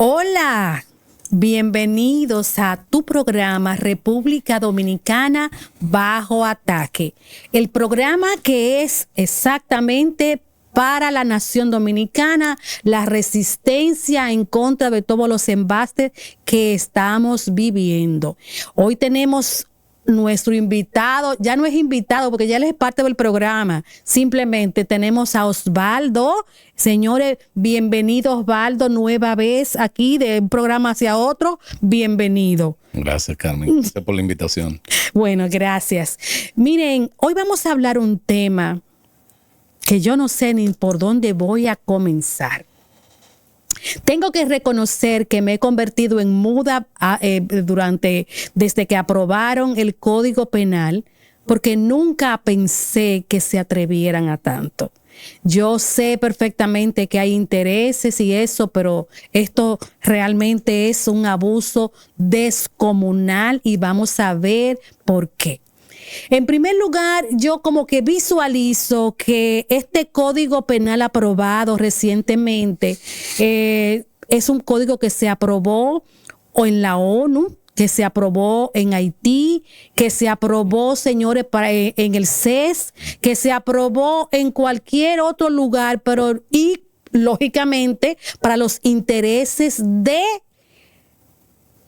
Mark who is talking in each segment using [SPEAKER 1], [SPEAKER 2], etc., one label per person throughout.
[SPEAKER 1] Hola, bienvenidos a tu programa República Dominicana Bajo Ataque. El programa que es exactamente para la nación dominicana, la resistencia en contra de todos los embastes que estamos viviendo. Hoy tenemos nuestro invitado, ya no es invitado porque ya él es parte del programa, simplemente tenemos a Osvaldo. Señores, bienvenido Osvaldo, nueva vez aquí de un programa hacia otro, bienvenido.
[SPEAKER 2] Gracias, Carmen, gracias por la invitación.
[SPEAKER 1] Bueno, gracias. Miren, hoy vamos a hablar un tema que yo no sé ni por dónde voy a comenzar. Tengo que reconocer que me he convertido en muda desde que aprobaron el Código Penal, porque nunca pensé que se atrevieran a tanto. Yo sé perfectamente que hay intereses y eso, pero esto realmente es un abuso descomunal y vamos a ver por qué. En primer lugar, yo como que visualizo que este código penal aprobado recientemente es un código que se aprobó o en la ONU, que se aprobó en Haití, que se aprobó, señores, en el CES, que se aprobó en cualquier otro lugar, pero y lógicamente para los intereses de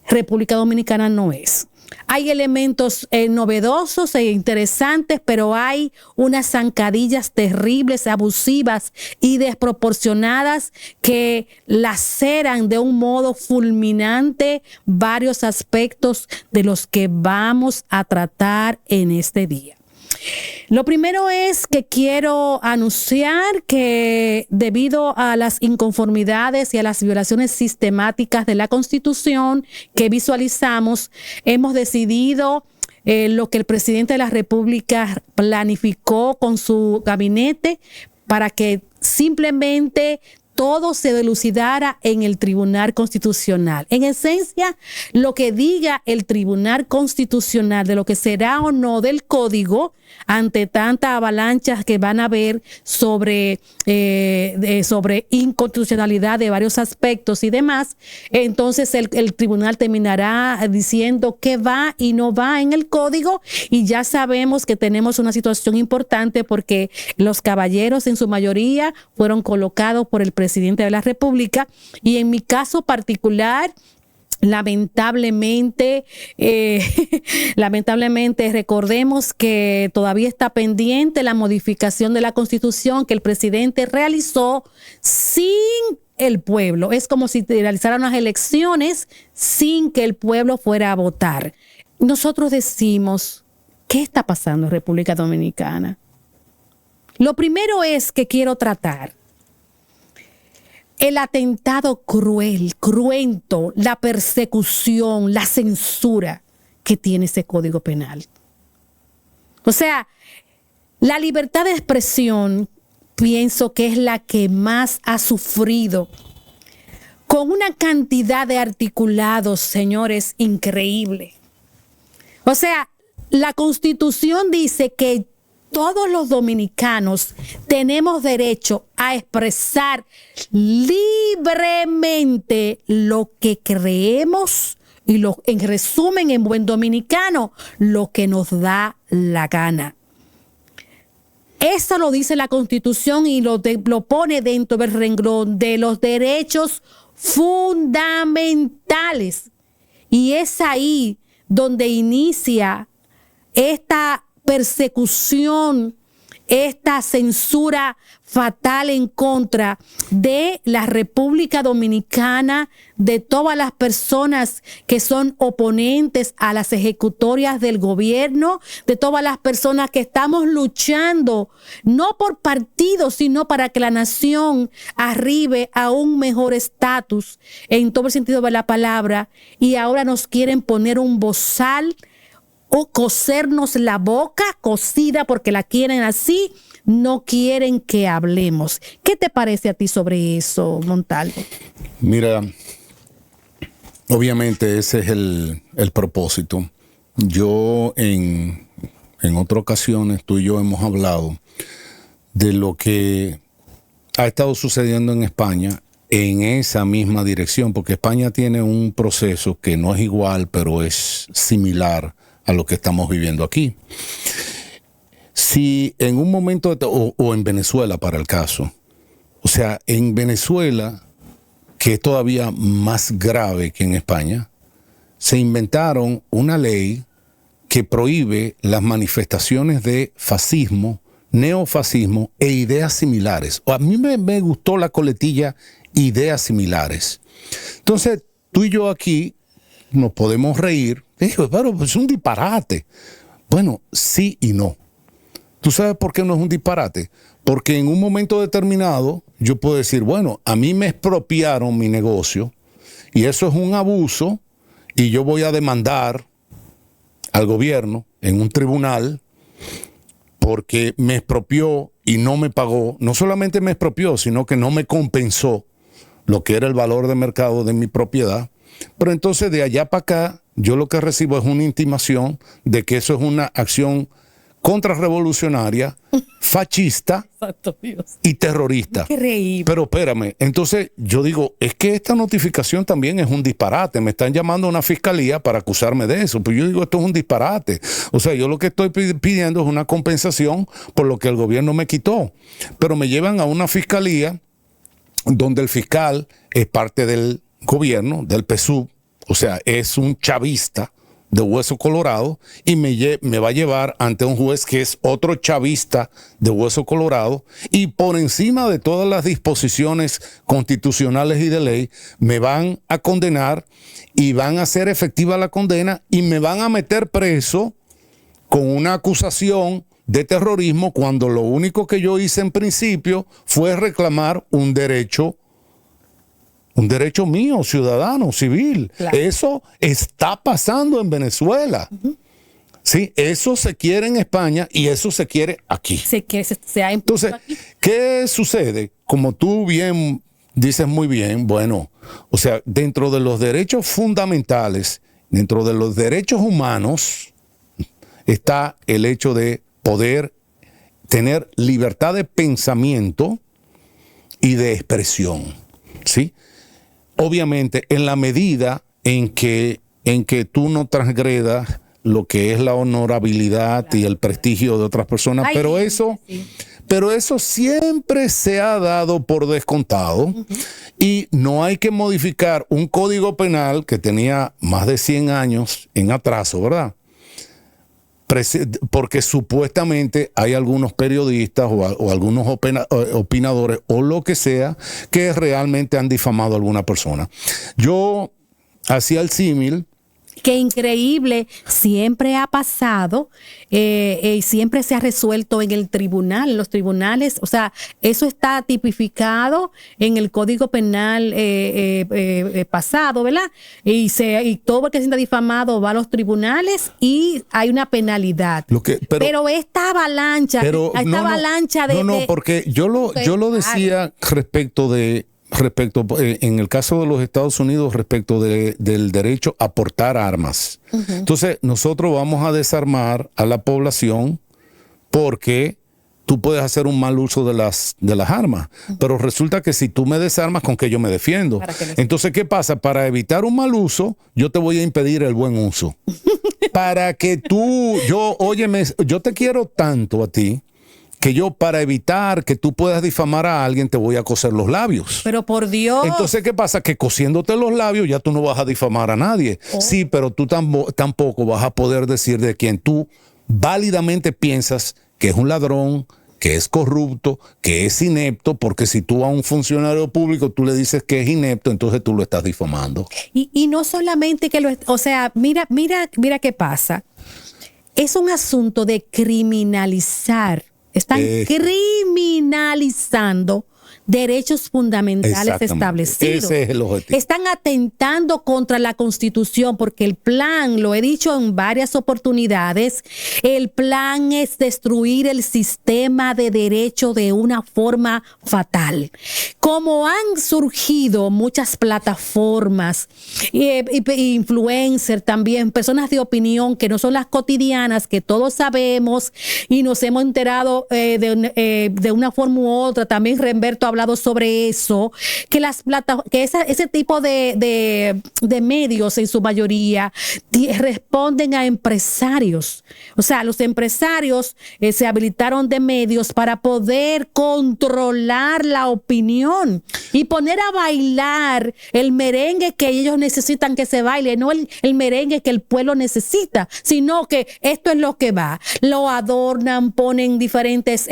[SPEAKER 1] República Dominicana no es. Hay elementos novedosos e interesantes, pero hay unas zancadillas terribles, abusivas y desproporcionadas que laceran de un modo fulminante varios aspectos de los que vamos a tratar en este día. Lo primero es que quiero anunciar que debido a las inconformidades y a las violaciones sistemáticas de la Constitución que visualizamos, hemos decidido lo que el presidente de la República planificó con su gabinete para que simplemente todo se dilucidara en el Tribunal Constitucional. En esencia, lo que diga el Tribunal Constitucional de lo que será o no del código ante tantas avalanchas que van a haber sobre inconstitucionalidad de varios aspectos y demás, entonces el tribunal terminará diciendo qué va y no va en el código, y ya sabemos que tenemos una situación importante porque los caballeros en su mayoría fueron colocados por el presidente de la República, y en mi caso particular, lamentablemente recordemos que todavía está pendiente la modificación de la Constitución que el presidente realizó sin el pueblo. Es como si realizaran unas elecciones sin que el pueblo fuera a votar. Nosotros decimos, ¿qué está pasando en República Dominicana? Lo primero es que quiero tratar el atentado cruel, cruento, la persecución, la censura que tiene ese Código Penal. O sea, la libertad de expresión pienso que es la que más ha sufrido, con una cantidad de articulados, señores, increíble. O sea, la Constitución dice que todos los dominicanos tenemos derecho a expresar libremente lo que creemos y en resumen, en buen dominicano, lo que nos da la gana. Eso lo dice la Constitución y lo pone dentro del renglón de los derechos fundamentales. Y es ahí donde inicia esta persecución, esta censura fatal en contra de la República Dominicana, de todas las personas que son oponentes a las ejecutorias del gobierno, de todas las personas que estamos luchando, no por partidos, sino para que la nación arribe a un mejor estatus en todo el sentido de la palabra, y ahora nos quieren poner un bozal o cosernos la boca cocida porque la quieren así, no quieren que hablemos. ¿Qué te parece a ti sobre eso, Montalvo?
[SPEAKER 2] Mira, obviamente ese es el propósito. Yo en otras ocasiones, tú y yo hemos hablado de lo que ha estado sucediendo en España en esa misma dirección, porque España tiene un proceso que no es igual, pero es similar a lo que estamos viviendo aquí. Si en un momento, o en Venezuela para el caso, o sea, en Venezuela, que es todavía más grave que en España, se inventaron una ley que prohíbe las manifestaciones de fascismo, neofascismo e ideas similares. A mí me gustó la coletilla ideas similares. Entonces, tú y yo aquí nos podemos reír. Digo, pero es un disparate. Bueno, sí y no. ¿Tú sabes por qué no es un disparate? Porque en un momento determinado yo puedo decir, bueno, a mí me expropiaron mi negocio y eso es un abuso y yo voy a demandar al gobierno en un tribunal porque me expropió y no me pagó. No solamente me expropió, sino que no me compensó lo que era el valor de mercado de mi propiedad. Pero entonces de allá para acá yo lo que recibo es una intimación de que eso es una acción contrarrevolucionaria, fascista y terrorista.
[SPEAKER 1] Increíble.
[SPEAKER 2] Pero espérame, entonces yo digo, es que esta notificación también es un disparate. Me están llamando a una fiscalía para acusarme de eso. Pues yo digo, esto es un disparate. O sea, yo lo que estoy pidiendo es una compensación por lo que el gobierno me quitó. Pero me llevan a una fiscalía donde el fiscal es parte del gobierno, del PSUV, o sea, es un chavista de hueso colorado y me va a llevar ante un juez que es otro chavista de hueso colorado y por encima de todas las disposiciones constitucionales y de ley me van a condenar y van a hacer efectiva la condena y me van a meter preso con una acusación de terrorismo cuando lo único que yo hice en principio fue reclamar un derecho mío, ciudadano, civil. Claro. Eso está pasando en Venezuela. Sí, eso se quiere en España y eso se quiere aquí. Entonces, aquí. ¿Qué sucede? Como tú bien dices muy bien, bueno, o sea, dentro de los derechos fundamentales, dentro de los derechos humanos, está el hecho de poder tener libertad de pensamiento y de expresión, ¿sí? Obviamente, en la medida en que tú no transgredas lo que es la honorabilidad y el prestigio de otras personas, pero eso siempre se ha dado por descontado y no hay que modificar un código penal que tenía más de 100 años en atraso, ¿verdad? Porque supuestamente hay algunos periodistas o algunos opinadores o lo que sea que realmente han difamado a alguna persona. Yo hacía el símil.
[SPEAKER 1] Qué increíble, siempre ha pasado y siempre se ha resuelto en el tribunal, en los tribunales, o sea, eso está tipificado en el Código Penal pasado, ¿verdad? Y todo el que se sienta difamado va a los tribunales y hay una penalidad. Pero esta avalancha,
[SPEAKER 2] porque yo lo decía respecto, en el caso de los Estados Unidos, respecto del derecho a portar armas. Entonces, nosotros vamos a desarmar a la población porque tú puedes hacer un mal uso de las armas. Pero resulta que si tú me desarmas, ¿con qué yo me defiendo? Entonces, ¿qué pasa? Para evitar un mal uso, yo te voy a impedir el buen uso. Para que óyeme, yo te quiero tanto a ti, que yo para evitar que tú puedas difamar a alguien te voy a coser los labios.
[SPEAKER 1] Pero por Dios.
[SPEAKER 2] Entonces, ¿qué pasa? Que cosiéndote los labios ya tú no vas a difamar a nadie. Sí, pero tú tampoco vas a poder decir de quien tú válidamente piensas que es un ladrón, que es corrupto, que es inepto, porque si tú a un funcionario público tú le dices que es inepto, entonces tú lo estás difamando.
[SPEAKER 1] Y no solamente que o sea, mira qué pasa. Es un asunto de criminalizar. Están criminalizando derechos fundamentales establecidos.
[SPEAKER 2] Ese es el objetivo.
[SPEAKER 1] Están atentando contra la Constitución porque el plan, lo he dicho en varias oportunidades, el plan es destruir el sistema de derecho de una forma fatal. Como han surgido muchas plataformas, influencers también, personas de opinión que no son las cotidianas, que todos sabemos y nos hemos enterado de una forma u otra, también Remberto Roberto ha hablado sobre eso, que ese tipo de medios en su mayoría responden a empresarios. O sea, los empresarios se habilitaron de medios para poder controlar la opinión y poner a bailar el merengue que ellos necesitan que se baile, no el merengue que el pueblo necesita, sino que esto es lo que va. Lo adornan, ponen diferentes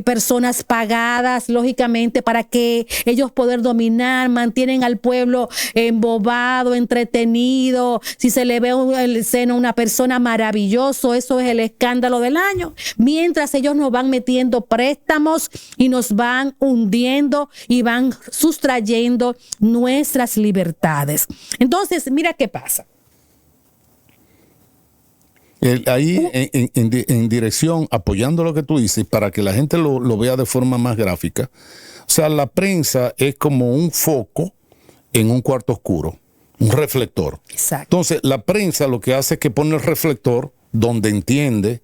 [SPEAKER 1] personas pagadas, lógicamente, para que ellos poder dominar, mantienen al pueblo embobado, entretenido. Si se le ve el seno a una persona, maravilloso, eso es el escándalo del año. Mientras ellos nos van metiendo préstamos y nos van hundiendo y van sustrayendo nuestras libertades. Entonces, mira qué pasa.
[SPEAKER 2] Ahí en dirección, apoyando lo que tú dices, para que la gente lo vea de forma más gráfica. O sea, la prensa es como un foco en un cuarto oscuro, un reflector.
[SPEAKER 1] Exacto.
[SPEAKER 2] Entonces, la prensa lo que hace es que pone el reflector donde entiende,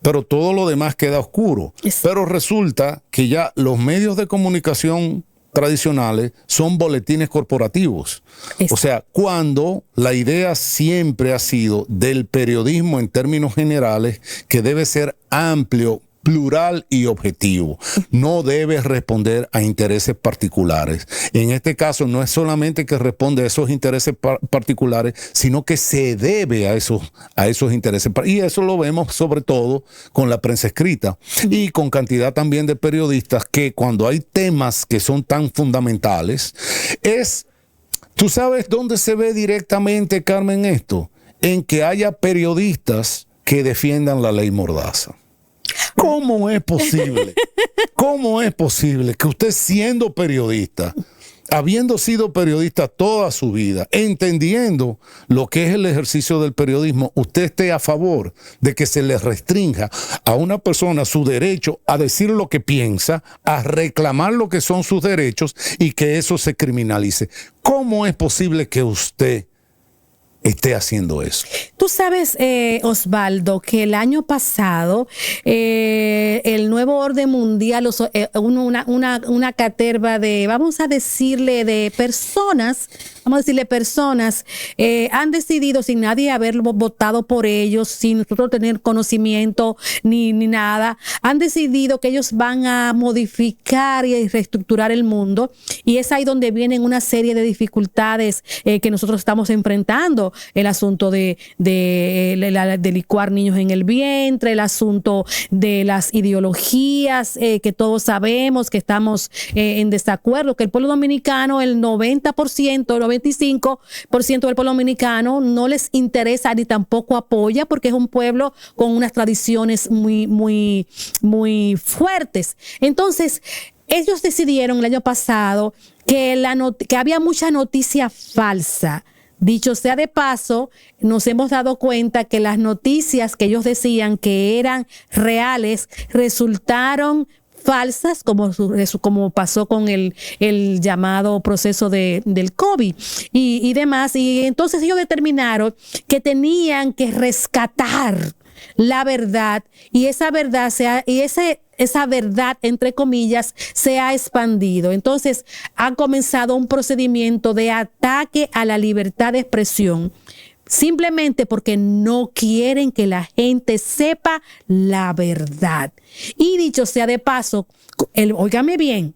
[SPEAKER 2] pero todo lo demás queda oscuro.
[SPEAKER 1] Exacto.
[SPEAKER 2] Pero resulta que ya los medios de comunicación tradicionales son boletines corporativos.
[SPEAKER 1] Exacto.
[SPEAKER 2] O sea, cuando la idea siempre ha sido del periodismo en términos generales, que debe ser amplio, plural y objetivo. No debe responder a intereses particulares. En este caso no es solamente que responde a esos intereses particulares, sino que se debe a esos intereses. Y eso lo vemos sobre todo con la prensa escrita y con cantidad también de periodistas que cuando hay temas que son tan fundamentales, ¿tú sabes dónde se ve directamente, Carmen, esto? En que haya periodistas que defiendan la ley Mordaza. ¿Cómo es posible? ¿Cómo es posible que usted, siendo periodista, habiendo sido periodista toda su vida, entendiendo lo que es el ejercicio del periodismo, usted esté a favor de que se le restrinja a una persona su derecho a decir lo que piensa, a reclamar lo que son sus derechos y que eso se criminalice? ¿Cómo es posible que usted esté haciendo eso?
[SPEAKER 1] Tú sabes, Osvaldo, que el año pasado el nuevo orden mundial, una caterva de, vamos a decirle personas, han decidido, sin nadie haber votado por ellos, sin nosotros tener conocimiento ni nada, han decidido que ellos van a modificar y reestructurar el mundo, y es ahí donde vienen una serie de dificultades que nosotros estamos enfrentando. El asunto de licuar niños en el vientre, el asunto de las ideologías que todos sabemos que estamos en desacuerdo, que el pueblo dominicano, el 90%, el 95% del pueblo dominicano no les interesa ni tampoco apoya, porque es un pueblo con unas tradiciones muy fuertes. Entonces, ellos decidieron el año pasado que había mucha noticia falsa. Dicho sea de paso, nos hemos dado cuenta que las noticias que ellos decían que eran reales resultaron falsas, como pasó con el llamado proceso del COVID y demás. Y entonces ellos determinaron que tenían que rescatar la verdad, y esa verdad esa verdad, entre comillas, se ha expandido. Entonces, ha comenzado un procedimiento de ataque a la libertad de expresión, simplemente porque no quieren que la gente sepa la verdad. Y dicho sea de paso, óigame bien,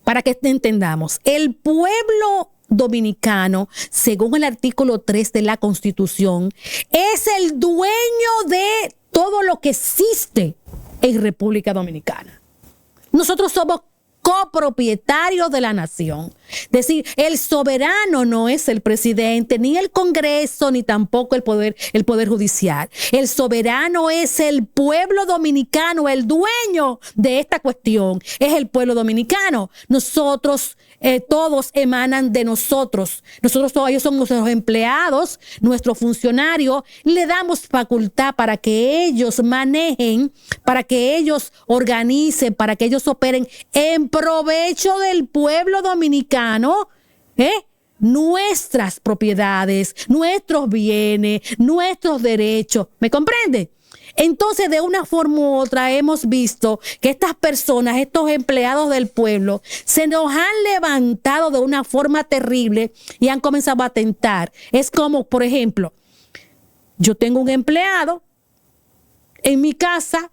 [SPEAKER 1] para que entendamos, el pueblo dominicano, según el artículo 3 de la Constitución, es el dueño de todo lo que existe en República Dominicana. Nosotros somos copropietarios de la nación. Es decir, el soberano no es el presidente, ni el Congreso, ni tampoco el poder judicial. El soberano es el pueblo dominicano, el dueño de esta cuestión es el pueblo dominicano. Nosotros, todos emanan de nosotros. Ellos son nuestros empleados, nuestros funcionarios. Le damos facultad para que ellos manejen, para que ellos organicen, para que ellos operen en provecho del pueblo dominicano, nuestras propiedades, nuestros bienes, nuestros derechos. ¿Me comprende? Entonces, de una forma u otra, hemos visto que estas personas, estos empleados del pueblo, se nos han levantado de una forma terrible y han comenzado a atentar. Es como, por ejemplo, yo tengo un empleado en mi casa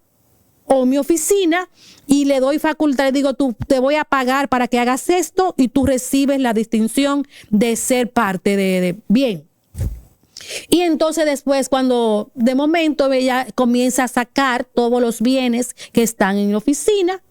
[SPEAKER 1] o en mi oficina y le doy facultad, le digo, tú te voy a pagar para que hagas esto y tú recibes la distinción de ser parte de bien. Y entonces después, cuando de momento ella comienza a sacar todos los bienes que están en la oficina,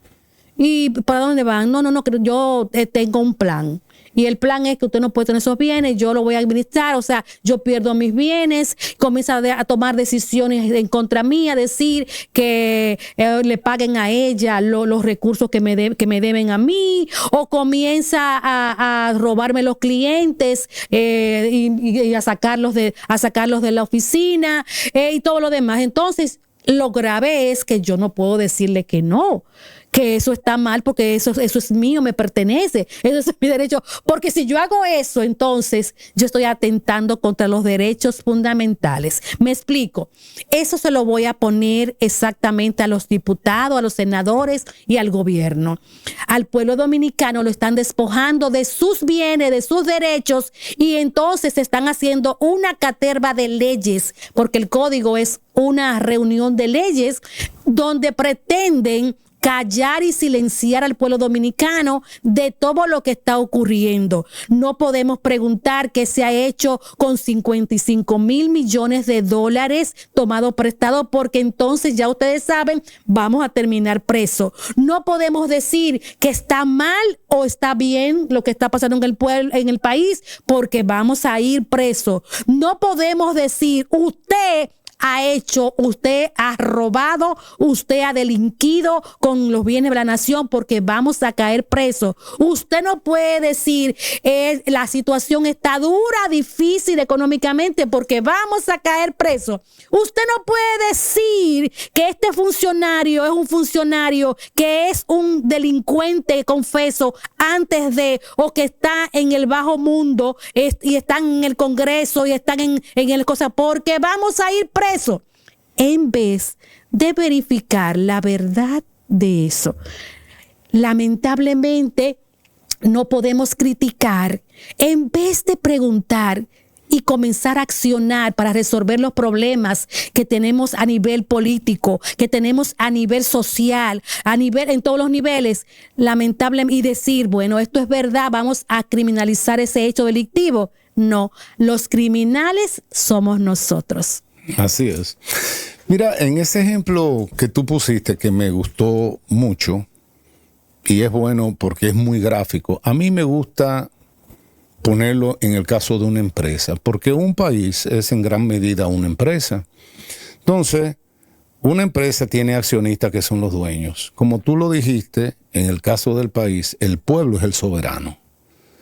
[SPEAKER 1] ¿y para dónde van? No, que yo tengo un plan. Y el plan es que usted no puede tener esos bienes, yo lo voy a administrar, o sea, yo pierdo mis bienes, comienza a tomar decisiones en contra mía, decir que le paguen a ella los recursos que me deben a mí, o comienza a robarme los clientes y a sacarlos de la oficina y todo lo demás. Entonces, lo grave es que yo no puedo decirle que no, que eso está mal, porque eso es mío, me pertenece, eso es mi derecho, porque si yo hago eso, entonces yo estoy atentando contra los derechos fundamentales. Me explico, eso se lo voy a poner exactamente a los diputados, a los senadores y al gobierno. Al pueblo dominicano lo están despojando de sus bienes, de sus derechos, y entonces están haciendo una caterva de leyes, porque el código es una reunión de leyes donde pretenden callar y silenciar al pueblo dominicano de todo lo que está ocurriendo. No podemos preguntar qué se ha hecho con 55 mil millones de dólares tomados prestados, porque entonces ya ustedes saben, vamos a terminar presos. No podemos decir que está mal o está bien lo que está pasando en el pueblo, en el país, porque vamos a ir presos. No podemos decir, usted ha hecho, usted ha robado, usted ha delinquido con los bienes de la nación, porque vamos a caer presos. Usted no puede decir, la situación está dura, difícil económicamente, porque vamos a caer presos. Usted no puede decir que este funcionario es un funcionario que es un delincuente, confeso, antes de, o que está en el bajo mundo y están en el Congreso y están en el cosa, porque vamos a ir presos. En vez de verificar la verdad de eso, lamentablemente no podemos criticar. En vez de preguntar y comenzar a accionar para resolver los problemas que tenemos a nivel político, que tenemos a nivel social, en todos los niveles, lamentablemente, y decir, bueno, esto es verdad, vamos a criminalizar ese hecho delictivo. No, los criminales somos nosotros.
[SPEAKER 2] Así es. Mira, en ese ejemplo que tú pusiste, que me gustó mucho, y es bueno porque es muy gráfico, a mí me gusta ponerlo en el caso de una empresa, porque un país es en gran medida una empresa. Entonces, una empresa tiene accionistas que son los dueños. Como tú lo dijiste, en el caso del país, el pueblo es el soberano.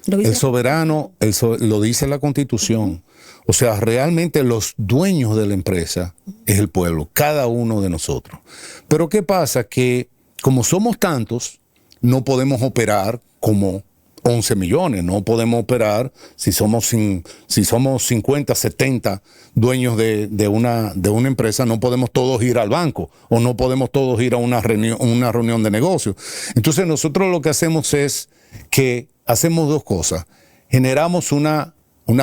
[SPEAKER 2] El soberano, lo dice la Constitución. O sea, realmente los dueños de la empresa es el pueblo, cada uno de nosotros. Pero ¿qué pasa? Que como somos tantos, no podemos operar como 11 millones. No podemos operar si somos 50, 70 dueños de una empresa. No podemos todos ir al banco o no podemos todos ir a una reunión de negocios. Entonces nosotros lo que hacemos es que hacemos dos cosas. Generamos una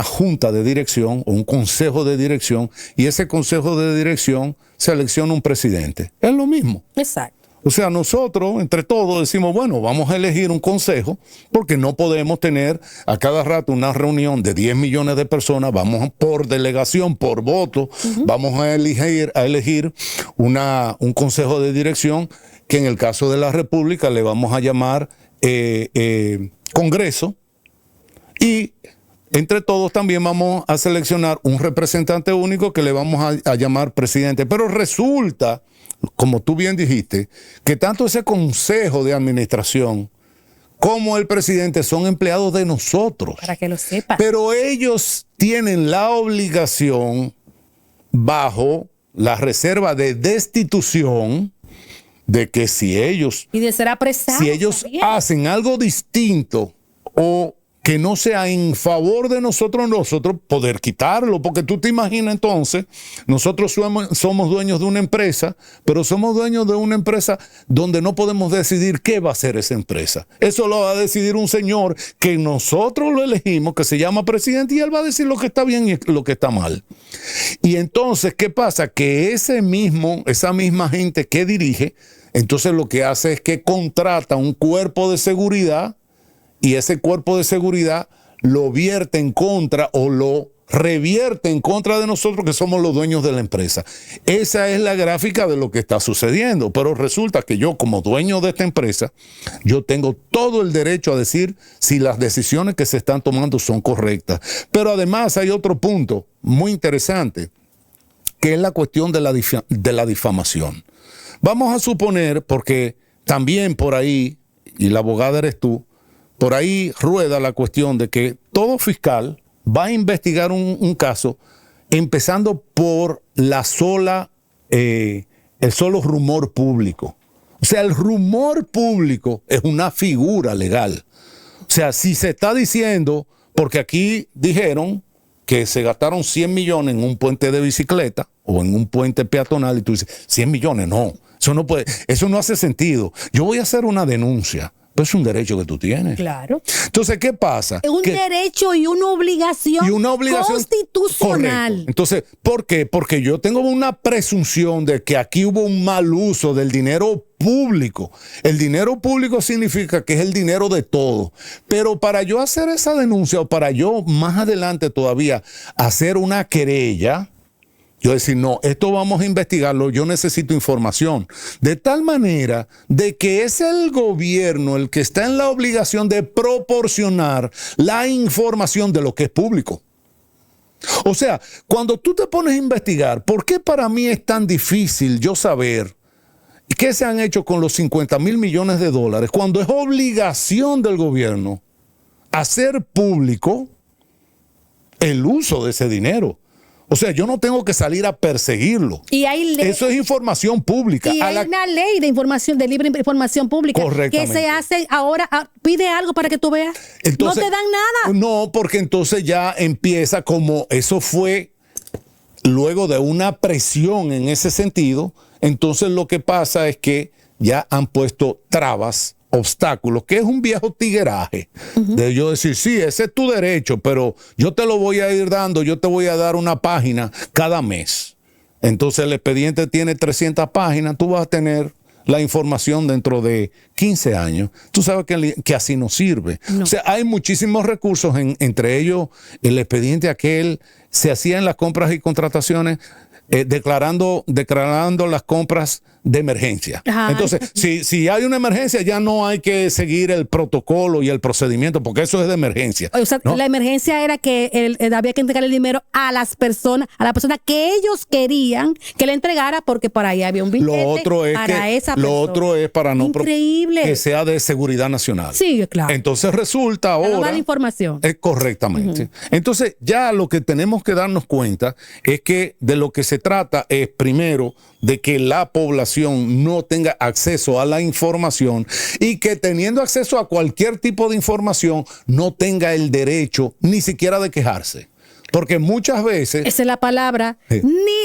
[SPEAKER 2] junta de dirección o un consejo de dirección, y ese consejo de dirección selecciona un presidente. Es lo mismo.
[SPEAKER 1] Exacto.
[SPEAKER 2] O sea, nosotros, entre todos, decimos, bueno, vamos a elegir un consejo, porque no podemos tener a cada rato una reunión de 10 millones de personas. Vamos por delegación, por voto, vamos a elegir un consejo de dirección, que en el caso de la República le vamos a llamar Congreso, y entre todos también vamos a seleccionar un representante único que le vamos a llamar presidente. Pero resulta, como tú bien dijiste, que tanto ese consejo de administración como el presidente son empleados de nosotros.
[SPEAKER 1] Para que lo sepan.
[SPEAKER 2] Pero ellos tienen la obligación, bajo la reserva de destitución, de que si ellos,
[SPEAKER 1] y de ser apresados,
[SPEAKER 2] si ellos hacen algo distinto o que no sea en favor de nosotros poder quitarlo, porque tú te imaginas entonces, nosotros somos dueños de una empresa, pero somos dueños de una empresa donde no podemos decidir qué va a hacer esa empresa. Eso lo va a decidir un señor que nosotros lo elegimos, que se llama presidente, y él va a decir lo que está bien y lo que está mal. Y entonces, ¿qué pasa? Que esa misma gente que dirige, entonces lo que hace es que contrata un cuerpo de seguridad, y ese cuerpo de seguridad lo vierte en contra o lo revierte en contra de nosotros, que somos los dueños de la empresa. Esa es la gráfica de lo que está sucediendo, pero resulta que yo, como dueño de esta empresa, yo tengo todo el derecho a decir si las decisiones que se están tomando son correctas. Pero además hay otro punto muy interesante, que es la cuestión de la difamación. Vamos a suponer, porque también por ahí, y la abogada eres tú, por ahí rueda la cuestión de que todo fiscal va a investigar un caso empezando por el solo rumor público. O sea, el rumor público es una figura legal. O sea, si se está diciendo, porque aquí dijeron que se gastaron 100 millones en un puente de bicicleta o en un puente peatonal, y tú dices, 100 millones, no, eso no hace sentido. Yo voy a hacer una denuncia. Pues es un derecho que tú tienes.
[SPEAKER 1] Claro.
[SPEAKER 2] Entonces, ¿qué pasa?
[SPEAKER 1] Es un derecho y una obligación, constitucional.
[SPEAKER 2] Correcto. Entonces, ¿por qué? Porque yo tengo una presunción de que aquí hubo un mal uso del dinero público. El dinero público significa que es el dinero de todos. Pero para yo hacer esa denuncia, o para yo más adelante todavía hacer una querella, yo decir, no, esto vamos a investigarlo, yo necesito información. De tal manera de que es el gobierno el que está en la obligación de proporcionar la información de lo que es público. O sea, cuando tú te pones a investigar, ¿por qué para mí es tan difícil yo saber qué se han hecho con los 50,000 millones de dólares cuando es obligación del gobierno hacer público el uso de ese dinero? O sea, yo no tengo que salir a perseguirlo.
[SPEAKER 1] Y hay
[SPEAKER 2] eso es información pública.
[SPEAKER 1] Y hay una ley de información, de libre información pública, que se hace ahora, pide algo para que tú veas. Entonces, no te dan nada.
[SPEAKER 2] No, porque entonces ya empieza como eso fue luego de una presión en ese sentido. Entonces lo que pasa es que ya han puesto trabas, obstáculos, que es un viejo tigueraje, de yo decir, sí, ese es tu derecho, pero yo te lo voy a ir dando, yo te voy a dar una página cada mes. Entonces el expediente tiene 300 páginas, tú vas a tener la información dentro de 15 años. Tú sabes que así no sirve. No. O sea, hay muchísimos recursos, entre ellos el expediente aquel se hacía en las compras y contrataciones, declarando las compras de emergencia. Ajá. Entonces, si hay una emergencia, ya no hay que seguir el protocolo y el procedimiento, porque eso es de emergencia.
[SPEAKER 1] O sea, ¿no? La emergencia era que había que entregar el dinero a la persona que ellos querían que le entregara, porque por ahí había un billete
[SPEAKER 2] Lo otro es para no
[SPEAKER 1] Increíble.
[SPEAKER 2] Que sea de seguridad nacional.
[SPEAKER 1] Sí, claro.
[SPEAKER 2] Entonces resulta ahora...
[SPEAKER 1] dar la información.
[SPEAKER 2] Correctamente. Entonces, ya lo que tenemos que darnos cuenta es que de lo que se trata es, primero, de que la población no tenga acceso a la información, y que teniendo acceso a cualquier tipo de información no tenga el derecho ni siquiera de quejarse. Porque muchas veces...
[SPEAKER 1] Esa es la palabra. Sí.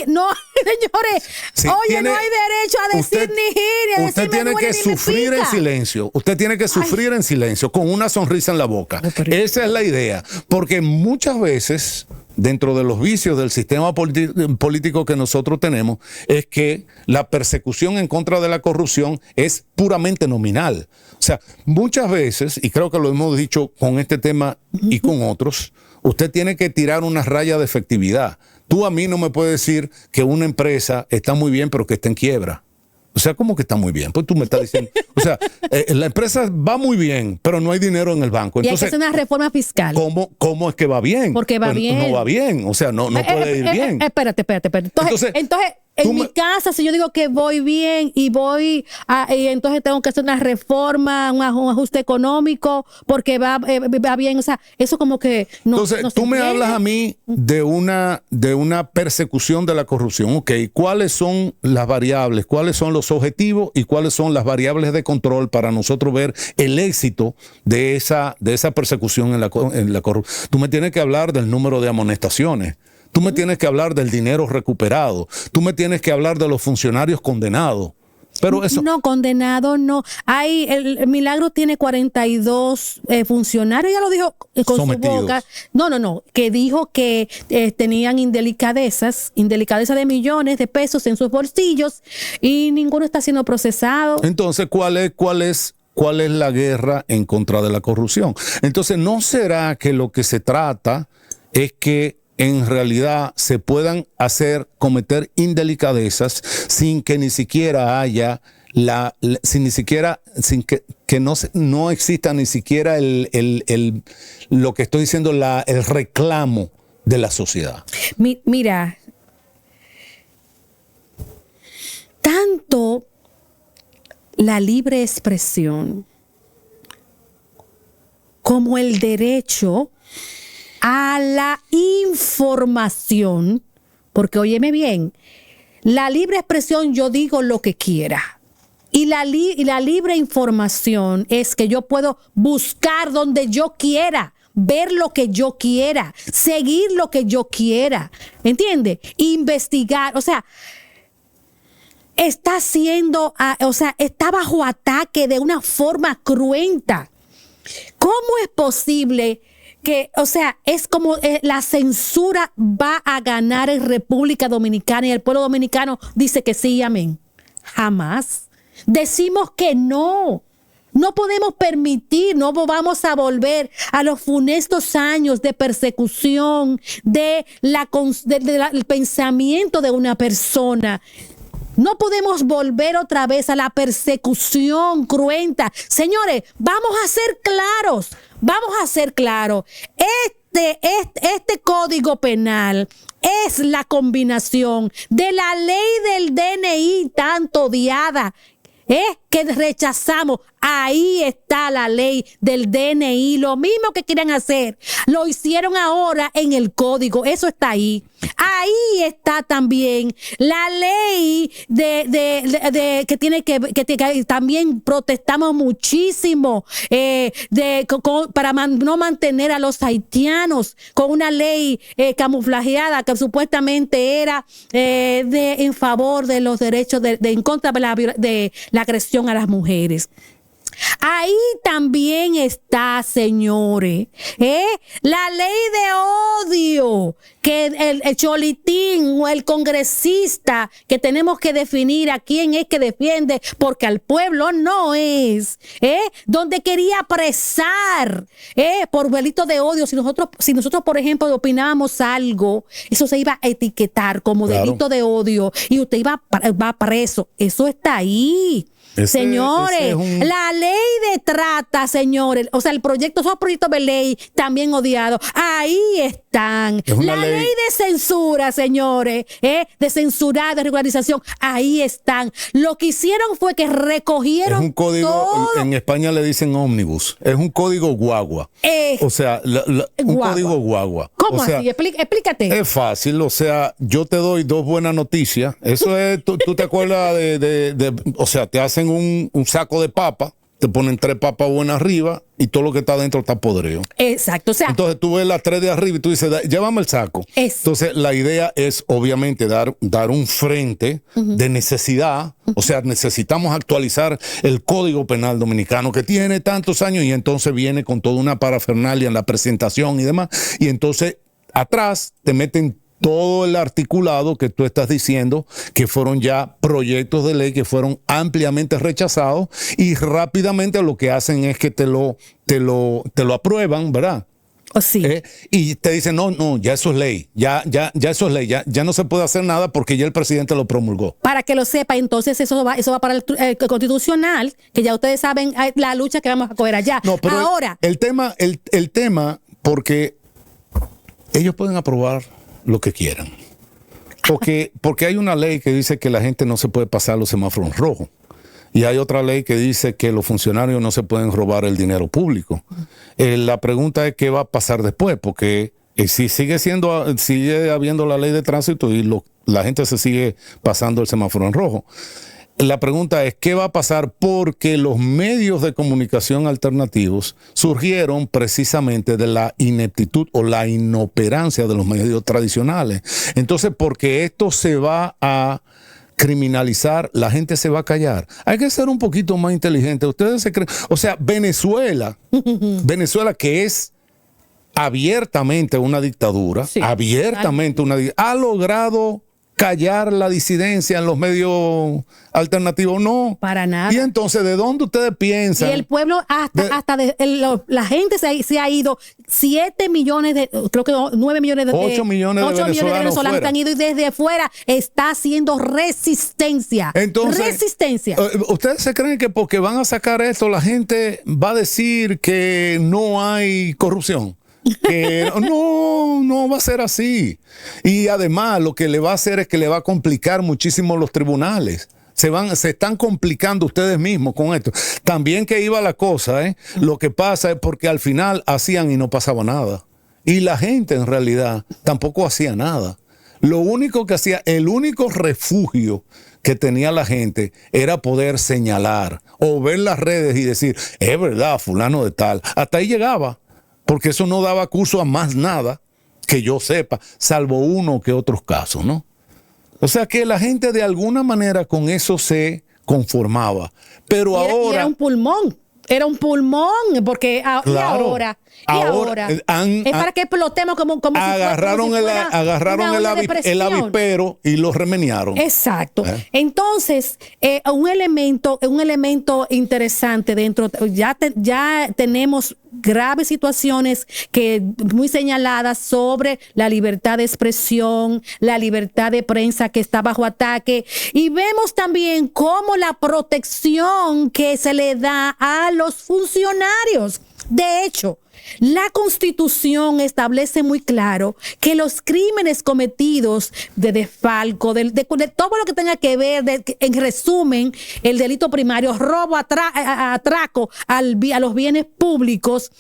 [SPEAKER 1] No, señores. Sí, oye, no hay derecho a decir ni
[SPEAKER 2] usted tiene que sufrir en silencio. Usted tiene que sufrir en silencio, con una sonrisa en la boca. Esa es la idea. Porque muchas veces, dentro de los vicios del sistema político que nosotros tenemos, es que la persecución en contra de la corrupción es puramente nominal. O sea, muchas veces, y creo que lo hemos dicho con este tema y con otros, usted tiene que tirar una raya de efectividad. Tú a mí no me puedes decir que una empresa está muy bien, pero que está en quiebra. O sea, ¿cómo que está muy bien? Pues tú me estás diciendo, o sea, la empresa va muy bien, pero no hay dinero en el banco. Entonces,
[SPEAKER 1] y hay que hacer una reforma fiscal.
[SPEAKER 2] ¿Cómo es que va bien?
[SPEAKER 1] Porque va bien.
[SPEAKER 2] No va bien, o sea, no puede ir bien.
[SPEAKER 1] Espérate. Entonces, En mi casa, si yo digo que voy bien y y entonces tengo que hacer una reforma, un ajuste económico, porque va bien, o sea, eso como que no.
[SPEAKER 2] Entonces,
[SPEAKER 1] no se
[SPEAKER 2] tú me
[SPEAKER 1] entiende.
[SPEAKER 2] hablas a mí de una persecución de la corrupción. Ok, ¿cuáles son las variables? ¿Cuáles son los objetivos? ¿Y cuáles son las variables de control para nosotros ver el éxito de esa persecución en la corrupción? Tú me tienes que hablar del número de amonestaciones. Tú me tienes que hablar del dinero recuperado. Tú me tienes que hablar de los funcionarios condenados. Pero eso...
[SPEAKER 1] No, condenado no. El Milagro tiene 42 funcionarios, ya lo dijo con
[SPEAKER 2] Sometidos.
[SPEAKER 1] su boca. No, que dijo que tenían indelicadeza de millones de pesos en sus bolsillos y ninguno está siendo procesado.
[SPEAKER 2] Entonces, ¿cuál es la guerra en contra de la corrupción? Entonces, ¿no será que lo que se trata es que en realidad se puedan cometer indelicadezas sin que ni siquiera haya sin que no exista ni siquiera lo que estoy diciendo, el reclamo de la sociedad?
[SPEAKER 1] Mira, tanto la libre expresión como el derecho a la información, porque óyeme bien, la libre expresión yo digo lo que quiera. Y la libre información es que yo puedo buscar donde yo quiera, ver lo que yo quiera, seguir lo que yo quiera, ¿entiende? Investigar, o sea, está bajo ataque de una forma cruenta. ¿Cómo es posible que, o sea, es como la censura va a ganar en República Dominicana y el pueblo dominicano dice que sí y amén? Jamás. Decimos que no. No podemos permitir, no vamos a volver a los funestos años de persecución del pensamiento de una persona. No podemos volver otra vez a la persecución cruenta. Señores, vamos a ser claros. Este código penal es la combinación de la ley del DNI tanto odiada, que rechazamos. Ahí está la ley del DNI. Lo mismo que quieren hacer, lo hicieron ahora en el código. Eso está ahí. Ahí está también la ley que también protestamos muchísimo para no mantener a los haitianos con una ley camuflajeada que supuestamente era en favor de los derechos, en contra de la agresión a las mujeres. Ahí también está, señores, la ley de odio, que el cholitín o el congresista que tenemos que definir a quién es que defiende, porque al pueblo no es, donde quería apresar por delito de odio. Si nosotros, por ejemplo, opinábamos algo, eso se iba a etiquetar como delito de odio y usted va preso. Eso está ahí. Señores, la ley de trata, señores, o sea, esos proyectos de ley también odiados, ahí están. La ley de censura, señores, de censurar, de regularización, ahí están. Lo que hicieron fue que recogieron
[SPEAKER 2] un código, todo. En España le dicen ómnibus, es un código guagua. Un código guagua.
[SPEAKER 1] ¿Cómo así? Explícate.
[SPEAKER 2] Es fácil, o sea, yo te doy dos buenas noticias. Eso es, tú te acuerdas o sea, te hacen un saco de papa, te ponen 3 papas buenas arriba y todo lo que está adentro está podrido.
[SPEAKER 1] Exacto. O sea,
[SPEAKER 2] entonces tú ves las 3 de arriba y tú dices, llévame el saco. Entonces la idea es obviamente dar un frente de necesidad. O sea, necesitamos actualizar el Código Penal Dominicano que tiene tantos años y entonces viene con toda una parafernalia en la presentación y demás. Y entonces atrás te meten todo el articulado que tú estás diciendo, que fueron ya proyectos de ley que fueron ampliamente rechazados y rápidamente lo que hacen es que te lo aprueban, ¿verdad?
[SPEAKER 1] Sí.
[SPEAKER 2] Y te dicen, no, ya eso es ley, ya eso es ley, ya no se puede hacer nada porque ya el presidente lo promulgó.
[SPEAKER 1] Para que lo sepa, entonces eso va para el constitucional, que ya ustedes saben la lucha que vamos a coger allá.
[SPEAKER 2] No, pero
[SPEAKER 1] ahora,
[SPEAKER 2] el tema, porque ellos pueden aprobar lo que quieran. Porque hay una ley que dice que la gente no se puede pasar los semáforos rojos. Y hay otra ley que dice que los funcionarios no se pueden robar el dinero público. La pregunta es qué va a pasar después, porque si sigue habiendo la ley de tránsito y la gente se sigue pasando el semáforo en rojo. La pregunta es qué va a pasar, porque los medios de comunicación alternativos surgieron precisamente de la ineptitud o la inoperancia de los medios tradicionales. Entonces, porque esto se va a criminalizar, la gente se va a callar. Hay que ser un poquito más inteligente. Ustedes se creen, o sea, Venezuela que es abiertamente una dictadura,
[SPEAKER 1] Sí.
[SPEAKER 2] ha logrado callar la disidencia en los medios alternativos, no.
[SPEAKER 1] Para nada.
[SPEAKER 2] Y entonces, ¿de dónde ustedes piensan?
[SPEAKER 1] Y el pueblo, la gente se ha ido, 7 millones creo que 9 millones de
[SPEAKER 2] 8 millones de venezolanos
[SPEAKER 1] se han ido, y desde fuera está haciendo resistencia.
[SPEAKER 2] Entonces,
[SPEAKER 1] resistencia.
[SPEAKER 2] ¿Ustedes se creen que porque van a sacar esto, la gente va a decir que no hay corrupción? Que no va a ser así. Y además lo que le va a hacer es que le va a complicar muchísimo los tribunales. Se están complicando ustedes mismos con esto. También que iba la cosa, lo que pasa es porque al final hacían y no pasaba nada. Y la gente en realidad tampoco hacía nada. Lo único que hacía, el único refugio que tenía la gente era poder señalar o ver las redes y decir, es verdad, fulano de tal. Hasta ahí llegaba. Porque eso no daba curso a más nada que yo sepa, salvo uno que otros casos, ¿no? O sea que la gente de alguna manera con eso se conformaba. Pero ahora...
[SPEAKER 1] Era un pulmón, porque
[SPEAKER 2] claro,
[SPEAKER 1] ahora es para que explotemos como
[SPEAKER 2] agarraron el avispero y lo remenearon.
[SPEAKER 1] Exacto. Entonces, un elemento interesante dentro, ya tenemos graves situaciones muy señaladas sobre la libertad de expresión, la libertad de prensa que está bajo ataque, y vemos también cómo la protección que se le da a los funcionarios. De hecho, la Constitución establece muy claro que los crímenes cometidos de desfalco, de todo lo que tenga que ver, en resumen, el delito primario, robo, atraco a los bienes públicos,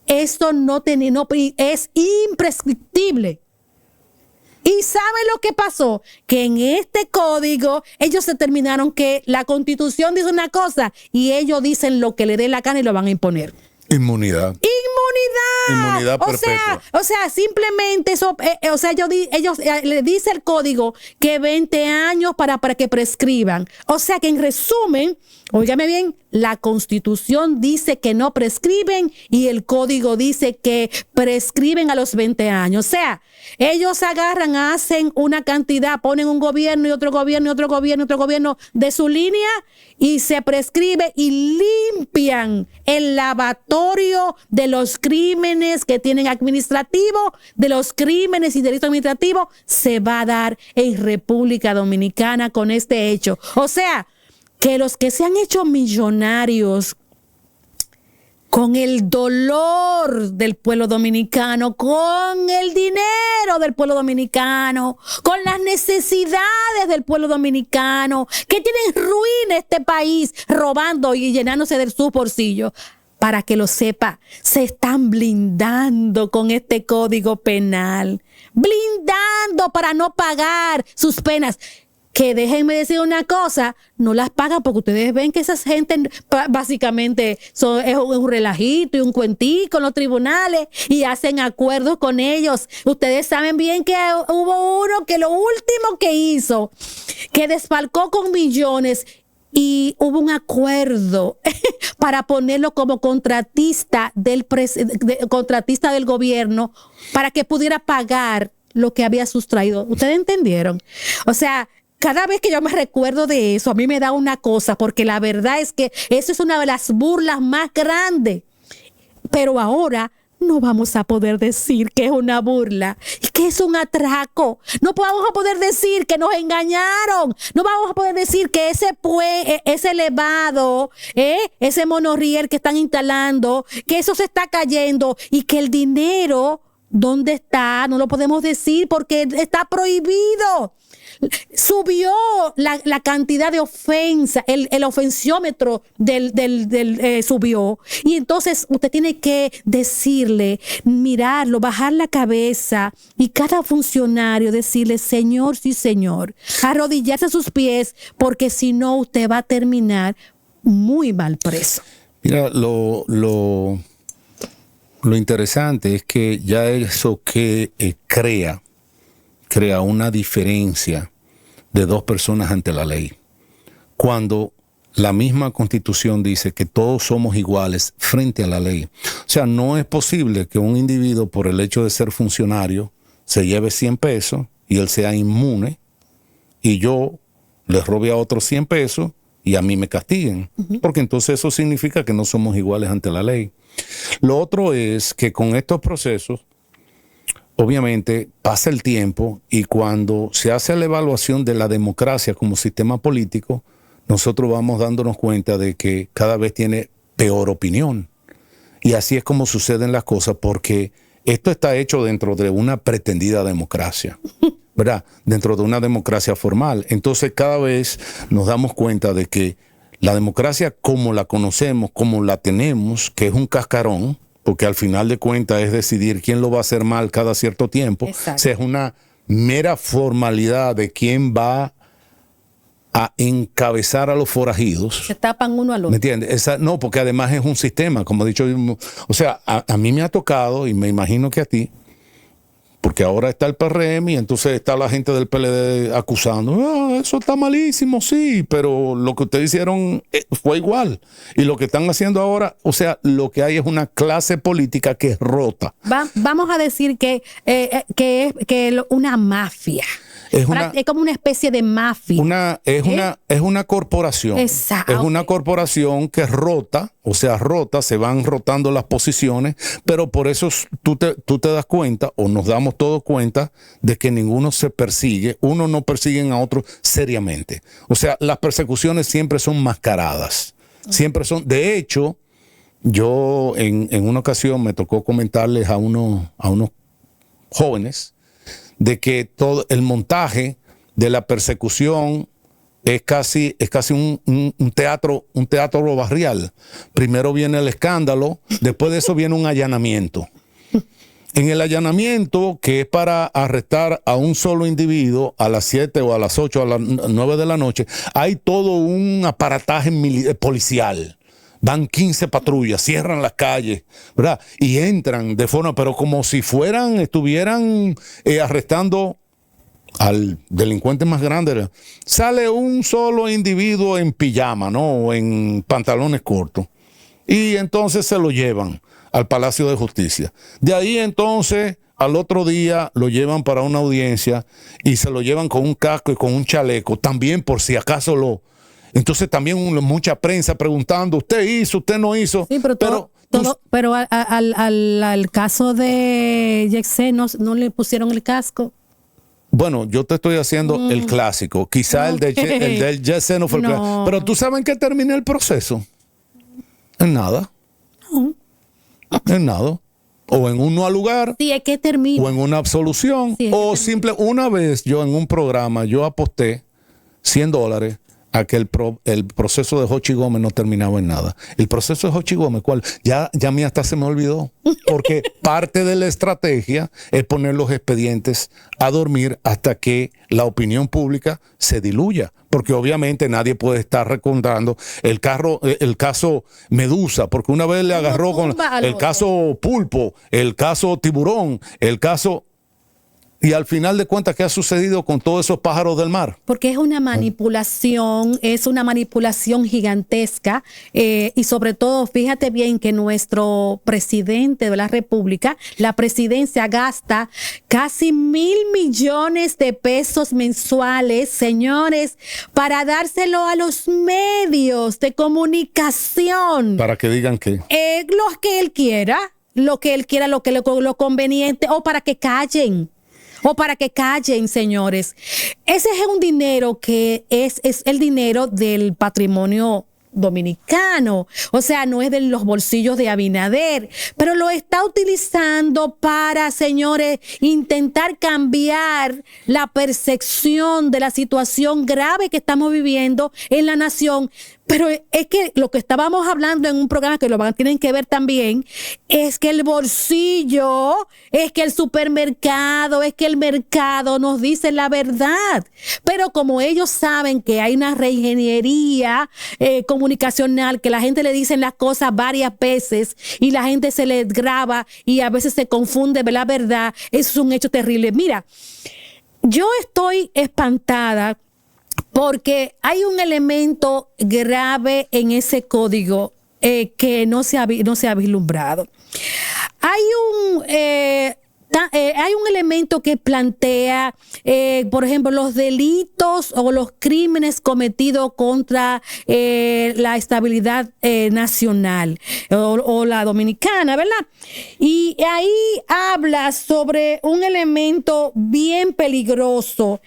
[SPEAKER 1] esto es imprescriptible. ¿Y saben lo que pasó? Que en este código ellos determinaron que la Constitución dice una cosa y ellos dicen lo que le dé la gana y lo van a imponer.
[SPEAKER 2] Inmunidad perpetua.
[SPEAKER 1] O sea, simplemente eso, ellos le dice el código que 20 años para que prescriban. O sea que en resumen, óigame bien, la Constitución dice que no prescriben y el código dice que prescriben a los 20 años. O sea, ellos agarran, hacen una cantidad, ponen un gobierno y otro gobierno y otro gobierno y otro gobierno de su línea y se prescribe y limpian el lavatorio de los crímenes que tienen administrativo, de los crímenes y delitos administrativos, se va a dar en República Dominicana con este hecho. O sea, que los que se han hecho millonarios con el dolor del pueblo dominicano, con el dinero del pueblo dominicano, con las necesidades del pueblo dominicano, que tienen ruina este país, robando y llenándose de sus bolsillos. Para que lo sepa, se están blindando con este código penal, blindando para no pagar sus penas. Que déjenme decir una cosa, no las pagan porque ustedes ven que esas gente básicamente es un relajito y un cuentico en los tribunales y hacen acuerdos con ellos. Ustedes saben bien que hubo uno que lo último que hizo, que desfalcó con millones y hubo un acuerdo para ponerlo como contratista del gobierno para que pudiera pagar lo que había sustraído. ¿Ustedes entendieron? O sea, cada vez que yo me recuerdo de eso, a mí me da una cosa, porque la verdad es que eso es una de las burlas más grandes. Pero ahora no vamos a poder decir que es una burla y que es un atraco. No vamos a poder decir que nos engañaron. No vamos a poder decir que ese elevado, ese monorriel que están instalando, que eso se está cayendo y que el dinero, ¿dónde está? No lo podemos decir porque está prohibido. subió la cantidad de ofensa, el ofensiómetro subió. Y entonces usted tiene que decirle, mirarlo, bajar la cabeza y cada funcionario decirle, señor, sí señor, arrodillarse a sus pies, porque si no usted va a terminar muy mal preso.
[SPEAKER 2] Mira, lo interesante es que ya eso que crea una diferencia de dos personas ante la ley, cuando la misma Constitución dice que todos somos iguales frente a la ley. O sea, no es posible que un individuo, por el hecho de ser funcionario, se lleve 100 pesos y él sea inmune y yo le robe a otros 100 pesos y a mí me castiguen, porque entonces eso significa que no somos iguales ante la ley. Lo otro es que con estos procesos, obviamente, pasa el tiempo y cuando se hace la evaluación de la democracia como sistema político, nosotros vamos dándonos cuenta de que cada vez tiene peor opinión. Y así es como suceden las cosas, porque esto está hecho dentro de una pretendida democracia, ¿verdad? Dentro de una democracia formal. Entonces cada vez nos damos cuenta de que la democracia como la conocemos, como la tenemos, que es un cascarón, porque al final de cuentas es decidir quién lo va a hacer mal cada cierto tiempo.
[SPEAKER 1] Exacto.
[SPEAKER 2] O sea, es una mera formalidad de quién va a encabezar a los forajidos.
[SPEAKER 1] Se tapan uno al otro.
[SPEAKER 2] ¿Me entiendes? No, porque además es un sistema, como he dicho. O sea, a mí me ha tocado, y me imagino que a ti, porque ahora está el PRM y entonces está la gente del PLD acusando, eso está malísimo, sí, pero lo que ustedes hicieron fue igual. Y lo que están haciendo ahora, o sea, lo que hay es una clase política que es rota.
[SPEAKER 1] Vamos a decir que es una mafia. Es como una especie de mafia.
[SPEAKER 2] Es una corporación.
[SPEAKER 1] Exacto.
[SPEAKER 2] Es una corporación que rota, o sea, se van rotando las posiciones, pero por eso tú te das cuenta, o nos damos todos cuenta, de que ninguno se persigue, uno no persiguen a otro seriamente. O sea, las persecuciones siempre son mascaradas. Siempre son. De hecho, yo en una ocasión me tocó comentarles a unos jóvenes de que todo el montaje de la persecución es casi un teatro barrial. Primero viene el escándalo, después de eso viene un allanamiento. En el allanamiento, que es para arrestar a un solo individuo a las 7 o a las 8 o a las 9 de la noche, hay todo un aparataje policial. Van 15 patrullas, cierran las calles, ¿verdad? Y entran de forma, pero como si estuvieran arrestando al delincuente más grande. ¿Verdad? Sale un solo individuo en pijama, ¿no? O en pantalones cortos. Y entonces se lo llevan al Palacio de Justicia. De ahí entonces, al otro día, lo llevan para una audiencia y se lo llevan con un casco y con un chaleco, también por si acaso Entonces también mucha prensa preguntando, ¿usted hizo, usted no hizo?
[SPEAKER 1] Sí, pero al caso de Yexé no le pusieron el casco.
[SPEAKER 2] Bueno, yo te estoy haciendo el clásico. Quizá el del Yexé no fue el clásico. Pero ¿tú sabes en qué termina el proceso? En nada.
[SPEAKER 1] No.
[SPEAKER 2] En nada. O en un no al lugar.
[SPEAKER 1] Sí, es que termina.
[SPEAKER 2] O en una absolución.
[SPEAKER 1] Sí,
[SPEAKER 2] o una vez yo en un programa, yo aposté $100 a que el proceso de Jochi Gómez no terminaba en nada. El proceso de Jochi Gómez, ¿cuál? Ya a mí hasta se me olvidó. Porque parte de la estrategia es poner los expedientes a dormir hasta que la opinión pública se diluya. Porque obviamente nadie puede estar recontando el caso Medusa, porque una vez le agarró con el caso Pulpo, el caso Tiburón, el caso... Y al final de cuentas, ¿qué ha sucedido con todos esos pájaros del mar?
[SPEAKER 1] Porque es una manipulación gigantesca y sobre todo, fíjate bien que nuestro presidente de la República, la presidencia gasta casi 1,000 millones de pesos mensuales, señores, para dárselo a los medios de comunicación.
[SPEAKER 2] Para que digan qué.
[SPEAKER 1] Lo que él quiera, lo conveniente, o para que callen. O para que callen, señores. Ese es un dinero que es el dinero del patrimonio dominicano, o sea, no es de los bolsillos de Abinader, pero lo está utilizando para, señores, intentar cambiar la percepción de la situación grave que estamos viviendo en la nación. Pero es que lo que estábamos hablando en un programa que tienen que ver también, es que el bolsillo, es que el supermercado, es que el mercado nos dice la verdad. Pero como ellos saben que hay una reingeniería comunicacional, que la gente le dicen las cosas varias veces y la gente se les graba y a veces se confunde de la verdad, eso es un hecho terrible. Mira, yo estoy espantada porque hay un elemento grave en ese código que no se ha vislumbrado. Hay un elemento que plantea, por ejemplo, los delitos o los crímenes cometidos contra la estabilidad nacional o la dominicana, ¿verdad? Y ahí habla sobre un elemento bien peligroso,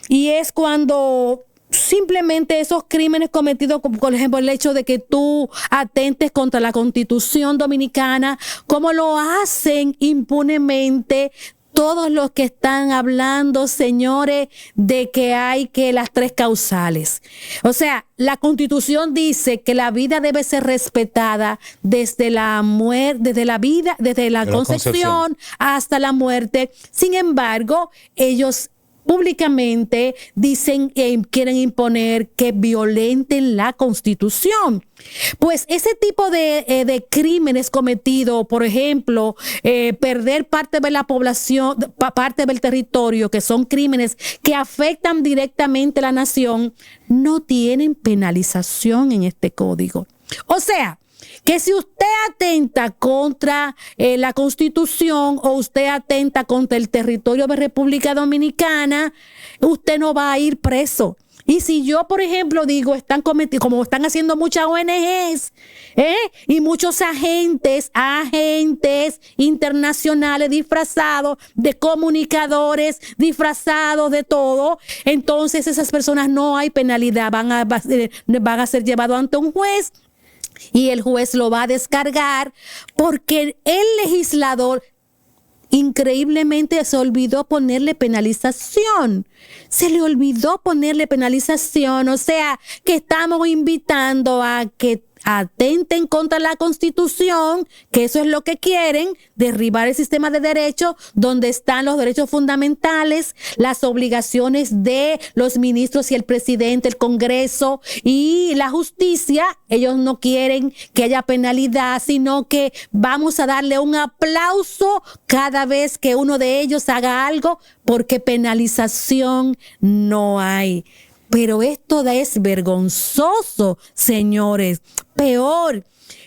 [SPEAKER 1] y es cuando simplemente esos crímenes cometidos, como por ejemplo el hecho de que tú atentes contra la Constitución dominicana, como lo hacen impunemente todos los que están hablando, señores, de que hay que las tres causales. O sea, la Constitución dice que la vida debe ser respetada desde la muerte, desde la concepción hasta la muerte. Sin embargo, ellos públicamente dicen que quieren imponer que violenten la Constitución. Pues ese tipo de crímenes cometidos, por ejemplo, perder parte de la población, parte del territorio, que son crímenes que afectan directamente a la nación, no tienen penalización en este código. O sea, que si usted atenta contra la Constitución o usted atenta contra el territorio de República Dominicana, usted no va a ir preso. Y si yo, por ejemplo, digo, están cometiendo, como están haciendo muchas ONGs, y muchos agentes internacionales disfrazados de comunicadores, disfrazados de todo, entonces esas personas no hay penalidad, van a ser llevados ante un juez. Y el juez lo va a descargar porque el legislador increíblemente se olvidó ponerle penalización. Se le olvidó ponerle penalización. O sea, que estamos invitando a que atenten contra la Constitución, que eso es lo que quieren, derribar el sistema de derechos donde están los derechos fundamentales, las obligaciones de los ministros y el presidente, el Congreso y la justicia. Ellos no quieren que haya penalidad, sino que vamos a darle un aplauso cada vez que uno de ellos haga algo, porque penalización no hay. Pero esto es vergonzoso, señores. Peor.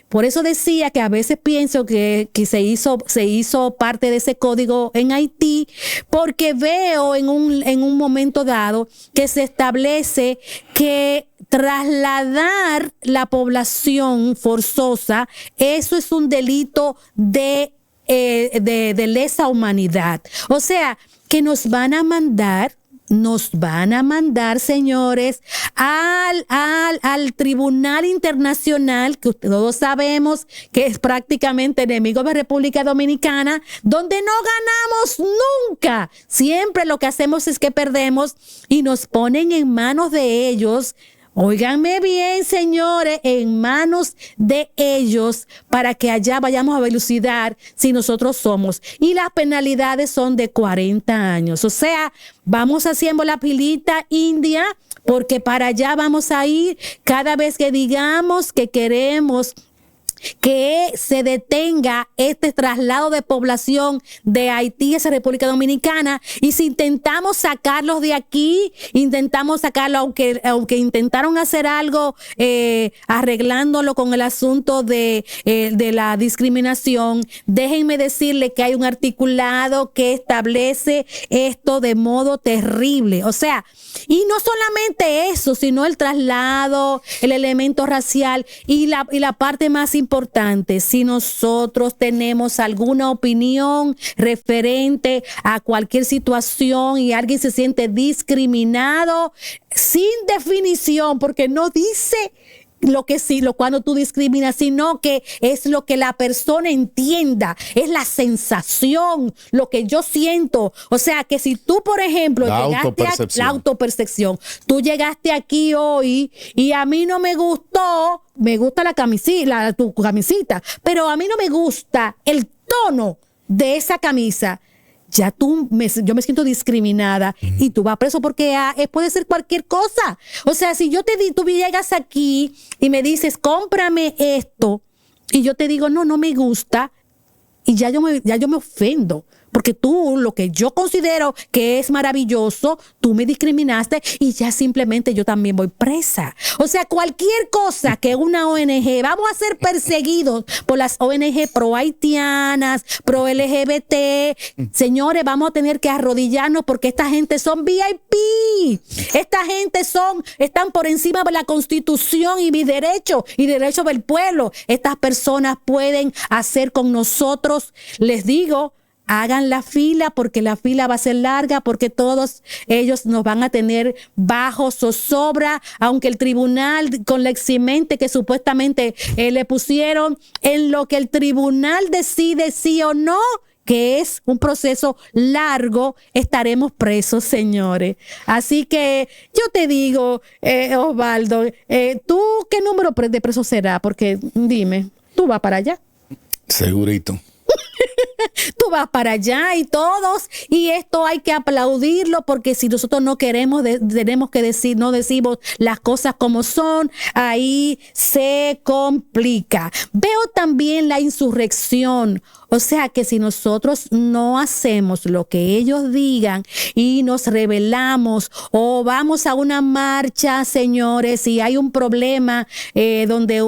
[SPEAKER 1] Por eso decía que a veces pienso que se hizo parte de ese código en Haití, porque veo en un momento dado que se establece que trasladar la población forzosa, eso es un delito de lesa humanidad. O sea, que nos van a mandar, señores, al Tribunal Internacional, que todos sabemos que es prácticamente enemigo de República Dominicana, donde no ganamos nunca. Siempre lo que hacemos es que perdemos y nos ponen en manos de ellos. Óiganme bien, señores, en manos de ellos, para que allá vayamos a velocidad si nosotros somos. Y las penalidades son de 40 años. O sea, vamos haciendo la pilita india, porque para allá vamos a ir cada vez que digamos que queremos que se detenga este traslado de población de Haití a esa República Dominicana. Y si intentamos sacarlos de aquí, aunque intentaron hacer algo arreglándolo con el asunto de la discriminación, déjenme decirle que hay un articulado que establece esto de modo terrible. O sea, y no solamente eso, sino el traslado, el elemento racial y la parte más importante, si nosotros tenemos alguna opinión referente a cualquier situación y alguien se siente discriminado sin definición, porque no dice lo que sí, lo cuando tú discriminas, sino que es lo que la persona entienda, es la sensación, lo que yo siento. O sea, que si tú, por ejemplo,
[SPEAKER 2] La
[SPEAKER 1] llegaste
[SPEAKER 2] autopercepción.
[SPEAKER 1] la autopercepción, tú llegaste aquí hoy y a mí no me gustó, me gusta tu camisita, pero a mí no me gusta el tono de esa camisa. Ya yo me siento discriminada y tú vas preso porque puede ser cualquier cosa. O sea, si tú llegas aquí y me dices, cómprame esto, y yo te digo, no me gusta, y ya yo me ofendo. Porque tú, lo que yo considero que es maravilloso, tú me discriminaste y ya simplemente yo también voy presa. O sea, cualquier cosa que una ONG, vamos a ser perseguidos por las ONG pro haitianas, pro LGBT. Señores, vamos a tener que arrodillarnos porque esta gente son VIP. Esta gente están por encima de la Constitución y mis derechos y derechos del pueblo. Estas personas pueden hacer con nosotros, les digo, hagan la fila porque la fila va a ser larga, porque todos ellos nos van a tener bajo zozobra, aunque el tribunal con la eximente que supuestamente le pusieron, en lo que el tribunal decide sí o no, que es un proceso largo, estaremos presos, señores. Así que yo te digo, Osvaldo, ¿tú qué número de presos será? Porque dime, tú vas para allá.
[SPEAKER 2] Segurito.
[SPEAKER 1] Tú vas para allá y todos, y esto hay que aplaudirlo porque si nosotros no queremos, tenemos que decir, no decimos las cosas como son, ahí se complica. Veo también la insurrección. O sea que si nosotros no hacemos lo que ellos digan y nos rebelamos o vamos a una marcha, señores, y hay un problema donde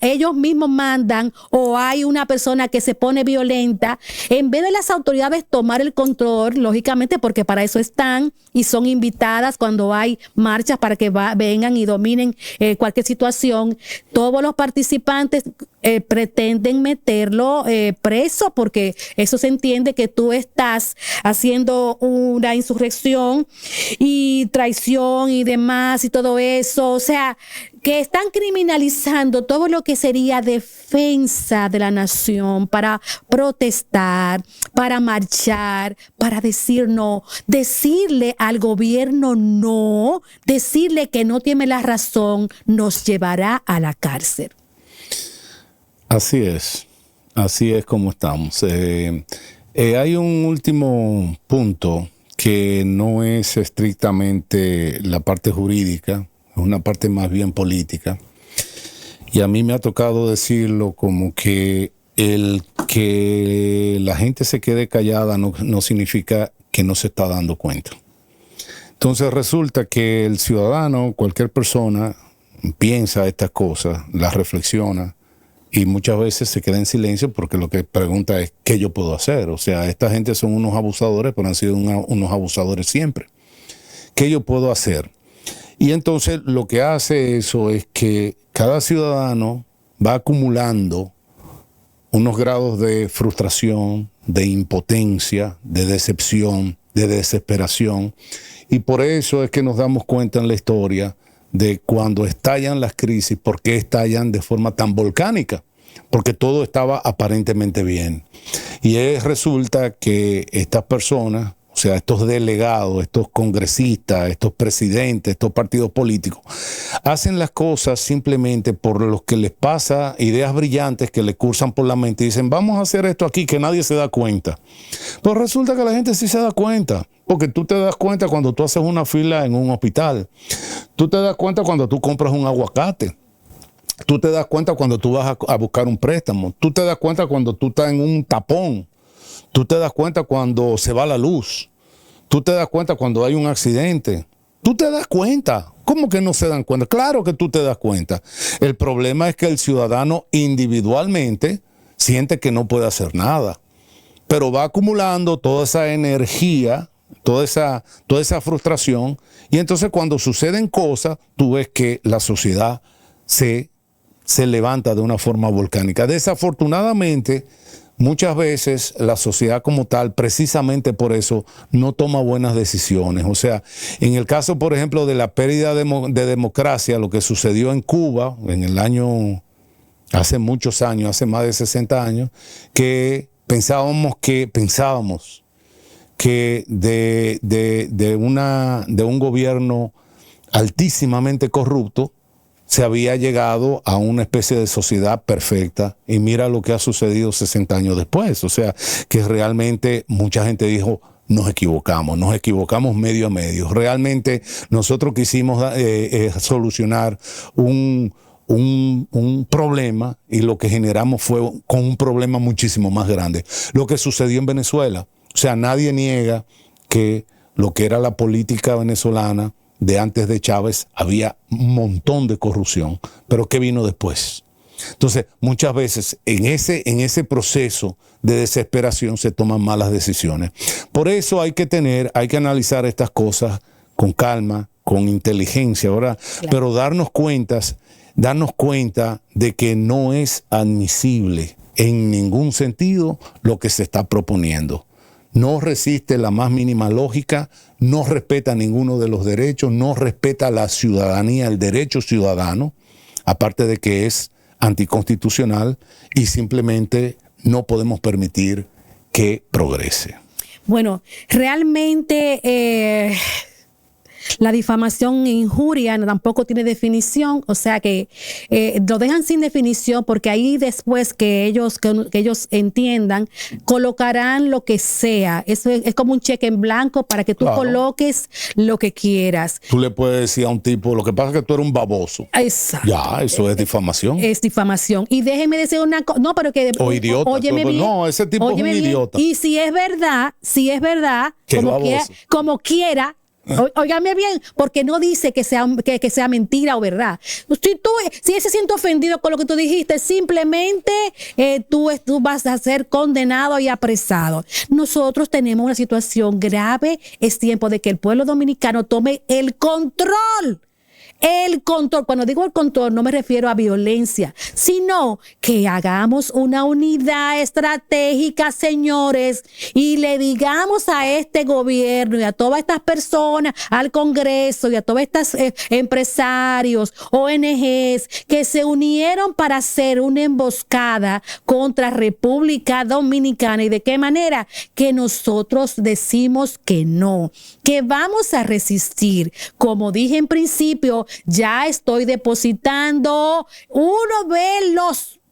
[SPEAKER 1] ellos mismos mandan o hay una persona que se pone violenta, en vez de las autoridades tomar el control, lógicamente porque para eso están y son invitadas cuando hay marchas para que vengan y dominen cualquier situación, todos los participantes pretenden meterlo preso porque eso se entiende que tú estás haciendo una insurrección y traición y demás y todo eso. O sea, que están criminalizando todo lo que sería defensa de la nación para protestar, para marchar, para decir no, decirle al gobierno no, decirle que no tiene la razón, nos llevará a la cárcel.
[SPEAKER 2] Así es como estamos. Hay un último punto que no es estrictamente la parte jurídica, es una parte más bien política. Y a mí me ha tocado decirlo como que el que la gente se quede callada no significa que no se está dando cuenta. Entonces resulta que el ciudadano, cualquier persona, piensa estas cosas, las reflexiona, y muchas veces se queda en silencio porque lo que pregunta es ¿qué yo puedo hacer? O sea, esta gente son unos abusadores, pero han sido unos abusadores siempre. ¿Qué yo puedo hacer? Y entonces lo que hace eso es que cada ciudadano va acumulando unos grados de frustración, de impotencia, de decepción, de desesperación. Y por eso es que nos damos cuenta en la historia de cuando estallan las crisis, por qué estallan de forma tan volcánica, porque todo estaba aparentemente bien. Y resulta que estas personas, o sea, estos delegados, estos congresistas, estos presidentes, estos partidos políticos, hacen las cosas simplemente por los que les pasa ideas brillantes que les cursan por la mente y dicen, vamos a hacer esto aquí que nadie se da cuenta. Pues resulta que la gente sí se da cuenta, porque tú te das cuenta cuando tú haces una fila en un hospital. Tú te das cuenta cuando tú compras un aguacate. Tú te das cuenta cuando tú vas a buscar un préstamo. Tú te das cuenta cuando tú estás en un tapón. Tú te das cuenta cuando se va la luz. Tú te das cuenta cuando hay un accidente. Tú te das cuenta. ¿Cómo que no se dan cuenta? Claro que tú te das cuenta. El problema es que el ciudadano individualmente siente que no puede hacer nada. Pero va acumulando toda esa energía, toda esa frustración. Y entonces cuando suceden cosas, tú ves que la sociedad se levanta de una forma volcánica. Desafortunadamente, muchas veces la sociedad como tal, precisamente por eso, no toma buenas decisiones. O sea, en el caso, por ejemplo, de la pérdida de democracia, lo que sucedió en Cuba en el año, hace muchos años, hace más de 60 años, que pensábamos que de un gobierno altísimamente corrupto se había llegado a una especie de sociedad perfecta, y mira lo que ha sucedido 60 años después. O sea, que realmente mucha gente dijo, nos equivocamos medio a medio. Realmente nosotros quisimos solucionar un problema, y lo que generamos fue con un problema muchísimo más grande. Lo que sucedió en Venezuela. O sea, nadie niega que lo que era la política venezolana de antes de Chávez había un montón de corrupción, pero ¿qué vino después? Entonces, muchas veces en ese proceso de desesperación se toman malas decisiones. Por eso hay que analizar estas cosas con calma, con inteligencia, ¿verdad? Claro. Pero darnos cuenta de que no es admisible en ningún sentido lo que se está proponiendo. No resiste la más mínima lógica, no respeta ninguno de los derechos, no respeta la ciudadanía, el derecho ciudadano, aparte de que es anticonstitucional, y simplemente no podemos permitir que progrese.
[SPEAKER 1] Bueno, realmente la difamación e injuria tampoco tiene definición, o sea que lo dejan sin definición, porque ahí después que ellos entiendan, colocarán lo que sea. Eso es como un cheque en blanco para que tú coloques lo que quieras.
[SPEAKER 2] Tú le puedes decir a un tipo, lo que pasa es que tú eres un baboso.
[SPEAKER 1] Exacto.
[SPEAKER 2] Ya, eso es difamación.
[SPEAKER 1] Es difamación. Y déjeme decir una cosa, no, pero que...
[SPEAKER 2] O idiota.
[SPEAKER 1] Óyeme bien,
[SPEAKER 2] no, ese tipo es un idiota.
[SPEAKER 1] Y si es verdad, como quiera, óigame bien, porque no dice que sea mentira o verdad. Si él se siente ofendido con lo que tú dijiste, simplemente tú vas a ser condenado y apresado. Nosotros tenemos una situación grave. Es tiempo de que el pueblo dominicano tome el control. El control, cuando digo el control, no me refiero a violencia, sino que hagamos una unidad estratégica, señores, y le digamos a este gobierno y a todas estas personas, al Congreso y a todos estos empresarios, ONGs, que se unieron para hacer una emboscada contra República Dominicana. ¿Y de qué manera? Que nosotros decimos que no, que vamos a resistir. Como dije en principio, ya estoy depositando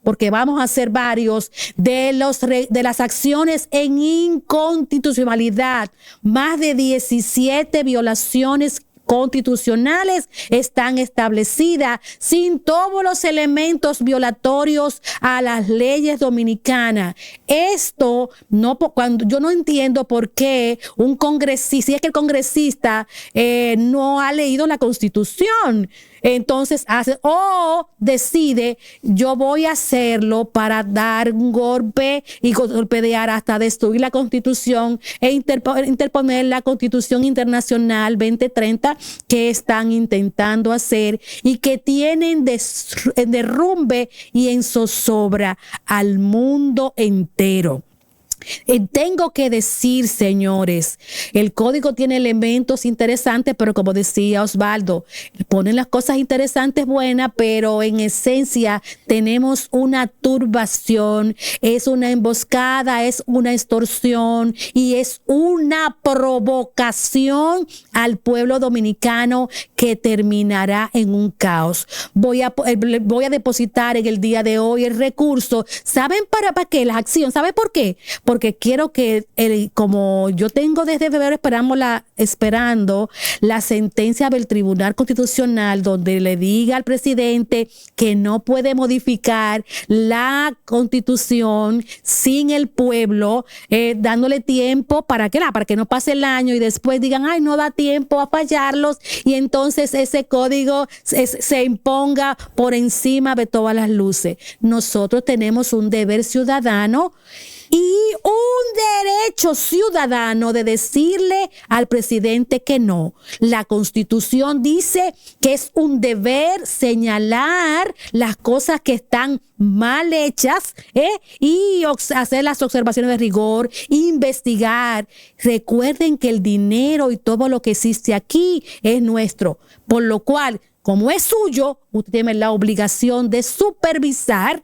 [SPEAKER 1] porque vamos a hacer varios de las acciones en inconstitucionalidad. Más de 17 violaciones constitucionales están establecidas sin todos los elementos violatorios a las leyes dominicanas. Esto yo no entiendo por qué un congresista, si es que el congresista no ha leído la Constitución, entonces decide, yo voy a hacerlo para dar un golpe y golpear hasta destruir la Constitución e interponer la Constitución Internacional 2030 que están intentando hacer y que tienen en derrumbe y en zozobra al mundo entero. Tengo que decir, señores, el código tiene elementos interesantes, pero como decía Osvaldo, ponen las cosas interesantes buenas, pero en esencia tenemos una turbación, es una emboscada, es una extorsión y es una provocación al pueblo dominicano que terminará en un caos. Voy a depositar en el día de hoy el recurso. ¿Saben para qué? La acción. ¿Saben por qué? Porque quiero que, como yo tengo desde febrero esperando la sentencia del Tribunal Constitucional, donde le diga al presidente que no puede modificar la Constitución sin el pueblo, dándole tiempo para que no pase el año y después digan, ay, no da tiempo a fallarlos, y entonces ese código se imponga por encima de todas las luces. Nosotros tenemos un deber ciudadano y un derecho ciudadano de decirle al presidente que no. La Constitución dice que es un deber señalar las cosas que están mal hechas, y hacer las observaciones de rigor, investigar. Recuerden que el dinero y todo lo que existe aquí es nuestro, por lo cual, como es suyo, usted tiene la obligación de supervisar,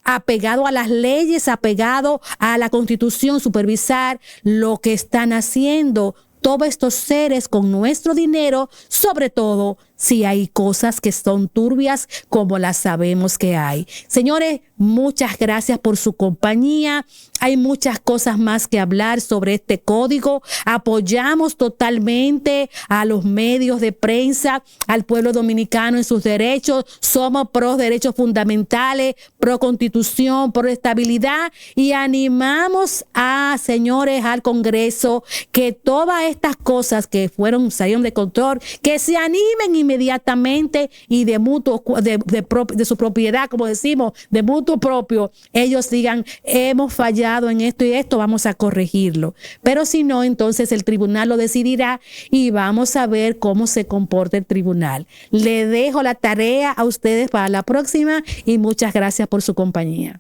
[SPEAKER 1] apegado a las leyes, apegado a la Constitución, supervisar lo que están haciendo todos estos seres con nuestro dinero, sobre todo si hay cosas que son turbias como las sabemos que hay. Señores, muchas gracias por su compañía. Hay muchas cosas más que hablar sobre este código. Apoyamos totalmente a los medios de prensa, al pueblo dominicano en sus derechos. Somos pro derechos fundamentales, pro constitución, pro estabilidad, y animamos a, señores, al Congreso, que todas estas cosas que salieron de control, que se animen inmediatamente y de mutuo, de su propiedad, como decimos, de mutuo propio, ellos digan: hemos fallado en esto y esto, vamos a corregirlo. Pero si no, entonces el tribunal lo decidirá y vamos a ver cómo se comporta el tribunal. Le dejo la tarea a ustedes para la próxima y muchas gracias por su compañía.